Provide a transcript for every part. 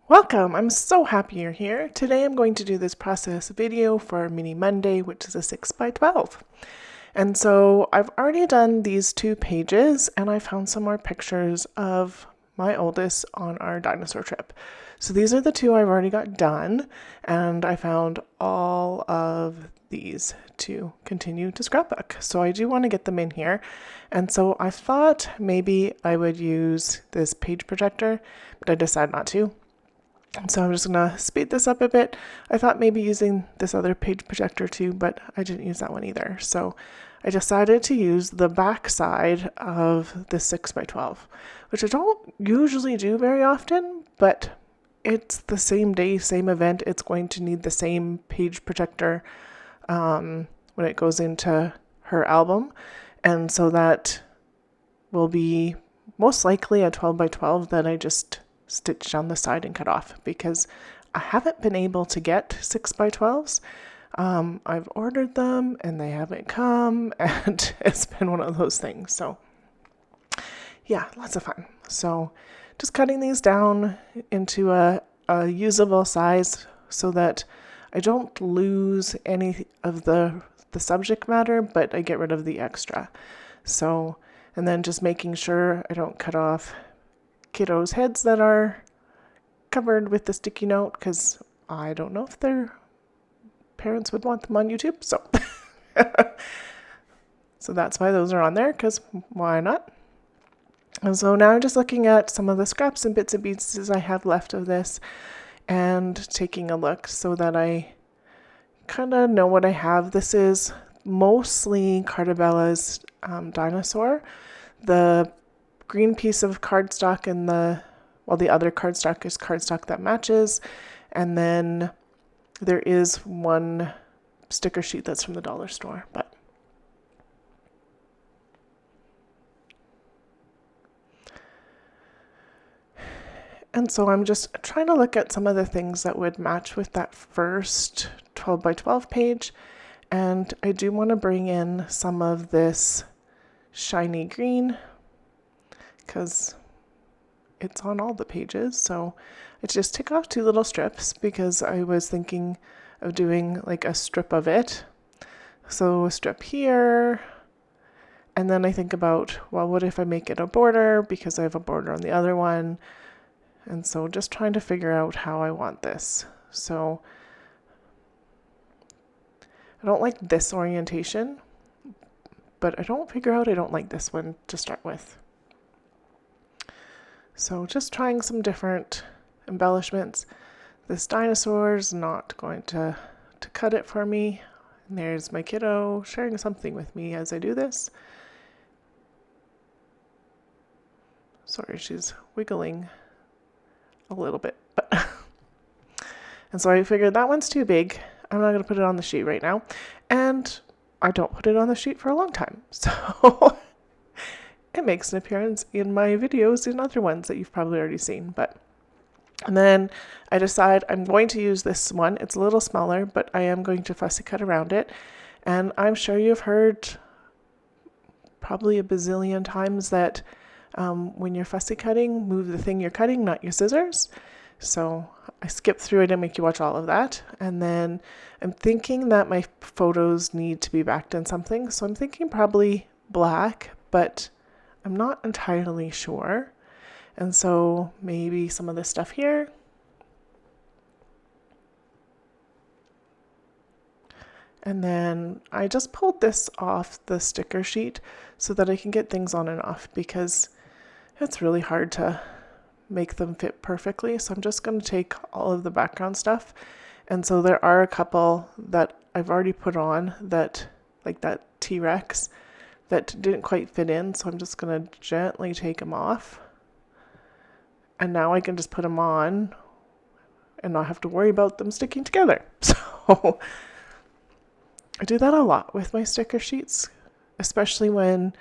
Welcome! I'm so happy you're here. Today I'm going to do this process video for Mini Monday, which is a 6x12. And so I've already done these 2 pages and I found some more pictures of my oldest on our dinosaur trip. So these are the 2 I've already got done, and I found all of these to continue to scrapbook. So I do want to get them in here. And so I thought maybe I would use this page projector, but I decided not to. So I'm just going to speed this up a bit. I thought maybe using this other page projector too, but I didn't use that one either. So I decided to use the back side of the 6x12, which I don't usually do very often, but it's the same day, same event. It's going to need the same page projector when it goes into her album. And so that will be most likely a 12x12 that I just stitch down the side and cut off, because I haven't been able to get 6x12s. I've ordered them and they haven't come, and it's been one of those things. So yeah, lots of fun. So just cutting these down into a usable size so that I don't lose any of the subject matter, but I get rid of the extra. So, and then just making sure I don't cut off kiddos' heads that are covered with the sticky note, because I don't know if their parents would want them on YouTube. So so that's why those are on there, because why not? And so now I'm just looking at some of the scraps and bits and pieces I have left of this and taking a look so that I kind of know what I have. This is mostly Carta's Dinosaur. The green piece of cardstock and the other cardstock is cardstock that matches. And then there is one sticker sheet that's from the dollar store, but and so I'm just trying to look at some of the things that would match with that first 12x12 page. And I do want to bring in some of this shiny green because it's on all the pages. So I just take off 2 little strips because I was thinking of doing like a strip of it. So a strip here. And then I think about, well, what if I make it a border, because I have a border on the other one. And so just trying to figure out how I want this. So I don't like this orientation, but I don't like this one to start with. So just trying some different embellishments. This dinosaur's not going to cut it for me. And there's my kiddo sharing something with me as I do this. Sorry, she's wiggling a little bit, but and so I figured that one's too big. I'm not going to put it on the sheet right now, and I don't put it on the sheet for a long time, so it makes an appearance in my videos in other ones that you've probably already seen. And then I decide I'm going to use this one. It's a little smaller, but I am going to fussy cut around it. And I'm sure you've heard probably a bazillion times that when you're fussy cutting, move the thing you're cutting, not your scissors. So I skip through it and make you watch all of that. And then I'm thinking that my photos need to be backed in something. So I'm thinking probably black, but I'm not entirely sure. And so maybe some of this stuff here. And then I just pulled this off the sticker sheet so that I can get things on and off, because it's really hard to make them fit perfectly. So I'm just going to take all of the background stuff. And so there are a couple that I've already put on that, like that T-Rex, that didn't quite fit in. So I'm just going to gently take them off. And now I can just put them on and not have to worry about them sticking together. So I do that a lot with my sticker sheets, especially when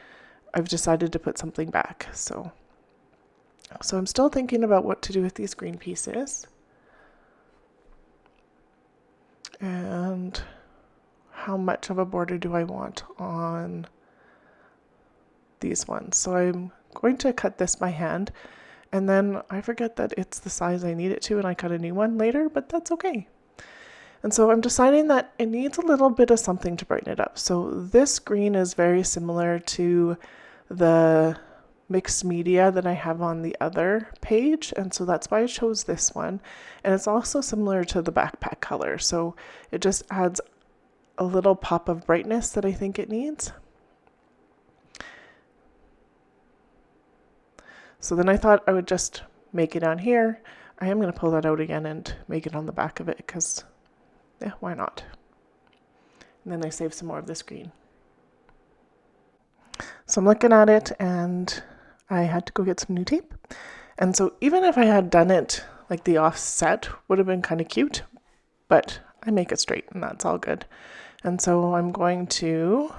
I've decided to put something back. So I'm still thinking about what to do with these green pieces and how much of a border do I want on these ones. So I'm going to cut this by hand And then I forget that it's the size I need it to, and I cut a new one later, but that's okay. And so I'm deciding that it needs a little bit of something to brighten it up. So this green is very similar to the mixed media that I have on the other page, and so that's why I chose this one. And it's also similar to the backpack color, so it just adds a little pop of brightness that I think it needs. So then I thought I would just make it on here. I am going to pull that out again and make it on the back of it because, yeah, why not? And then I save some more of this green. So I'm looking at it and I had to go get some new tape. And so even if I had done it like the offset would have been kind of cute, but I make it straight and that's all good. And so I'm going to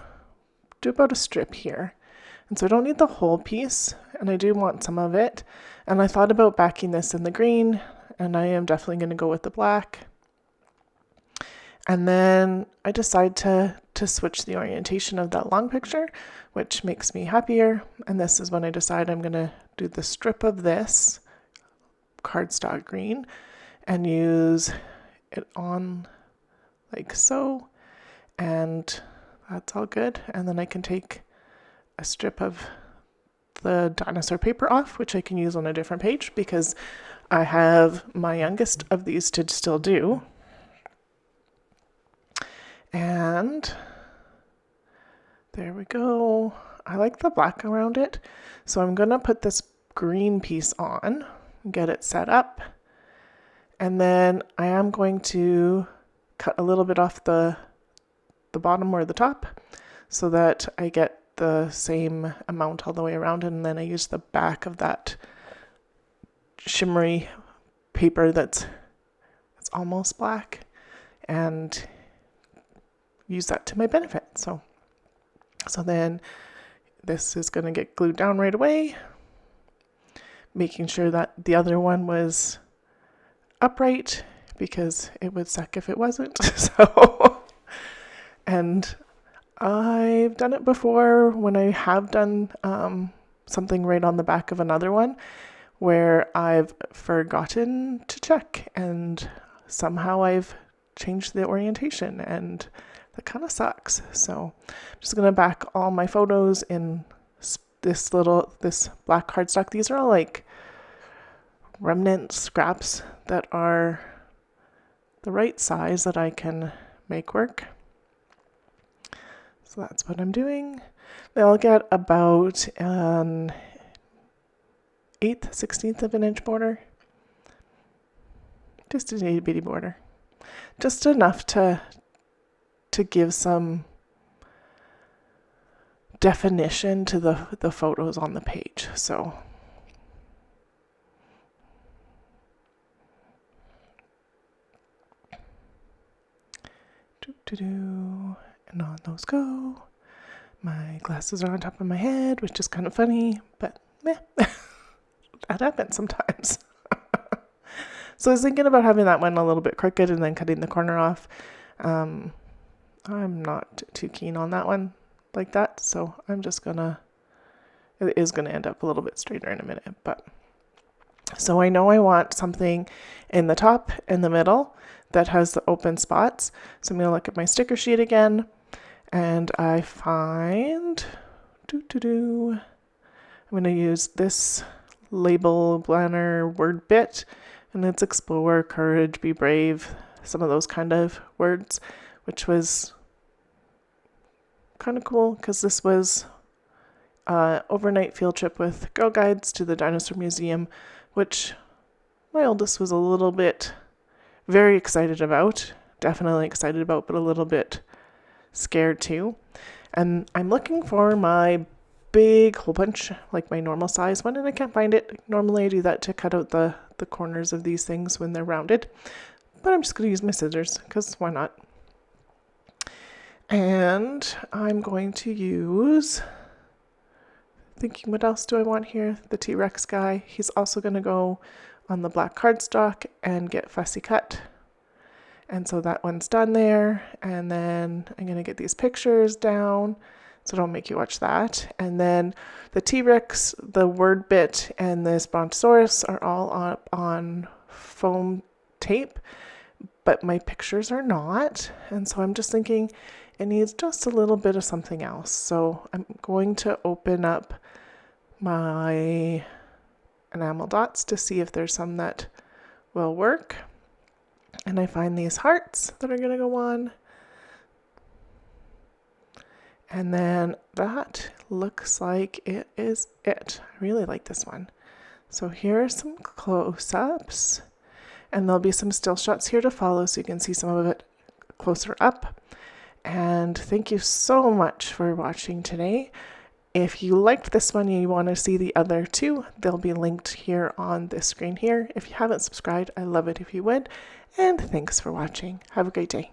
do about a strip here. And so I don't need the whole piece, and I do want some of it. And I thought about backing this in the green, and I am definitely going to go with the black. And then I decide to switch the orientation of that long picture, which makes me happier. And this is when I decide I'm going to do the strip of this cardstock green and use it on like so. And that's all good. And then I can take a strip of the dinosaur paper off, which I can use on a different page because I have my youngest of these to still do. And there we go. I like the black around it. So I'm going to put this green piece on, get it set up. And then I am going to cut a little bit off the bottom or the top so that I get the same amount all the way around, and then I use the back of that shimmery paper that's almost black and use that to my benefit. So then this is going to get glued down right away, making sure that the other one was upright because it would suck if it wasn't. And I've done it before when I have done something right on the back of another one where I've forgotten to check and somehow I've changed the orientation and that kind of sucks. So I'm just going to back all my photos in this black cardstock. These are all like remnant scraps that are the right size that I can make work. So that's what I'm doing. They'll get about an 1/8, 1/16 of an inch border. Just an itty bitty border. Just enough to give some definition to the photos on the page. So and on those go. My glasses are on top of my head, which is kind of funny, but meh, that happens sometimes. So I was thinking about having that one a little bit crooked and then cutting the corner off. I'm not too keen on that one like that, so I'm just gonna, it is gonna end up a little bit straighter in a minute, but so I know I want something in the top, in the middle, that has the open spots. So I'm gonna look at my sticker sheet again, and I find, I'm gonna use this label planner word bit, and it's explore, courage, be brave, some of those kind of words, which was kind of cool because this was overnight field trip with Girl Guides to the Dinosaur Museum, which my oldest was a little bit very excited about, definitely excited about, but a little bit scared too. And I'm looking for my big hole punch, like my normal size one, and I can't find it. Normally I do that to cut out the corners of these things when they're rounded, but I'm just going to use my scissors because why not? And I'm going to use, thinking what else do I want here? The T-Rex guy. He's also going to go on the black cardstock and get fussy cut. And so that one's done there. And then I'm going to get these pictures down. so don't make you watch that. And then the T-Rex, the word bit, and this Brontosaurus are all up on foam tape, but my pictures are not. And so I'm just thinking it needs just a little bit of something else. So I'm going to open up my enamel dots to see if there's some that will work. And I find these hearts that are going to go on. And then that looks like it is it. I really like this one. So here are some close-ups, and there'll be some still shots here to follow so you can see some of it closer up. And thank you so much for watching today. If you liked this one and you want to see the other two, they'll be linked here on this screen here. If you haven't subscribed, I love it if you would. And thanks for watching. Have a great day.